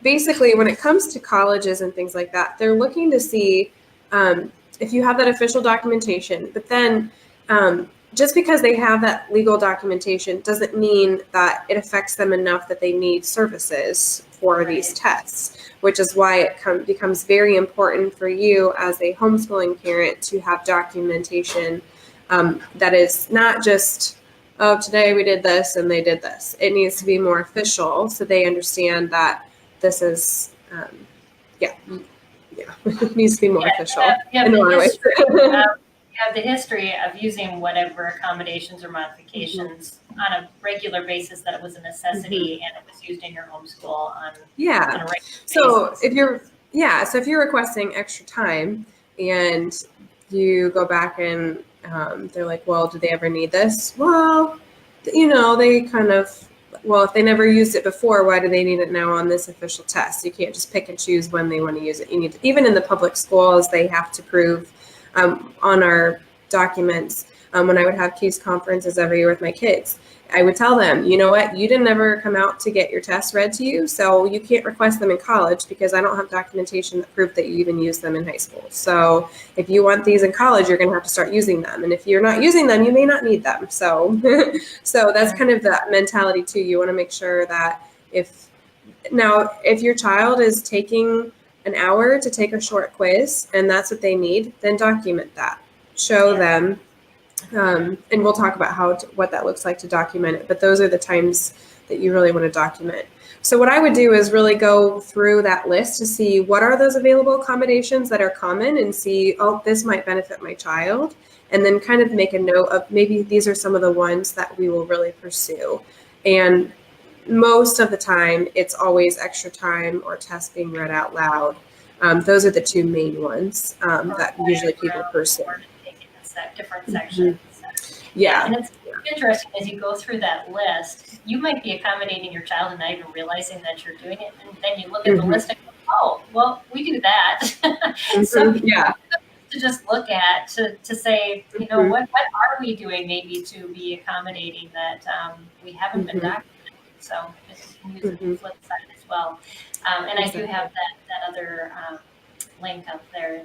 basically, when it comes to colleges and things like that, they're looking to see if you have that official documentation, but then just because they have that legal documentation doesn't mean that it affects them enough that they need services for these tests, which is why it becomes very important for you as a homeschooling parent to have documentation that is not just, oh, today we did this and they did this. It needs to be more official so they understand that this is, it needs to be more official in a lot of ways. You have the history of using whatever accommodations or modifications on a regular basis, that it was a necessity and it was used in your homeschool on a regular basis. If you're requesting extra time and you go back and they're like, well, do they ever need this? Well, they kind of, well, if they never used it before, why do they need it now on this official test? You can't just pick and choose when they want to use it. You need to, even in the public schools, they have to prove on our documents. When I would have case conferences every year with my kids, I would tell them, you know what, you didn't ever come out to get your tests read to you, so you can't request them in college because I don't have documentation that prove that you even use them in high school. So if you want these in college, you're going to have to start using them. And if you're not using them, you may not need them. So that's kind of that mentality too. You want to make sure that if your child is taking an hour to take a short quiz and that's what they need, then document that. Show them. And we'll talk about what that looks like to document it. But those are the times that you really want to document. So what I would do is really go through that list to see what are those available accommodations that are common and see, oh, this might benefit my child. And then kind of make a note of maybe these are some of the ones that we will really pursue. And most of the time, it's always extra time or tests being read out loud. Those are the two main ones that usually people pursue. Different sections. And it's interesting as you go through that list, you might be accommodating your child and not even realizing that you're doing it, and then you look at the list and go, oh, well, we do that. To just look at to say, what are we doing maybe to be accommodating that we haven't been documenting. So you can use the flip side as well. And I do have that other link up there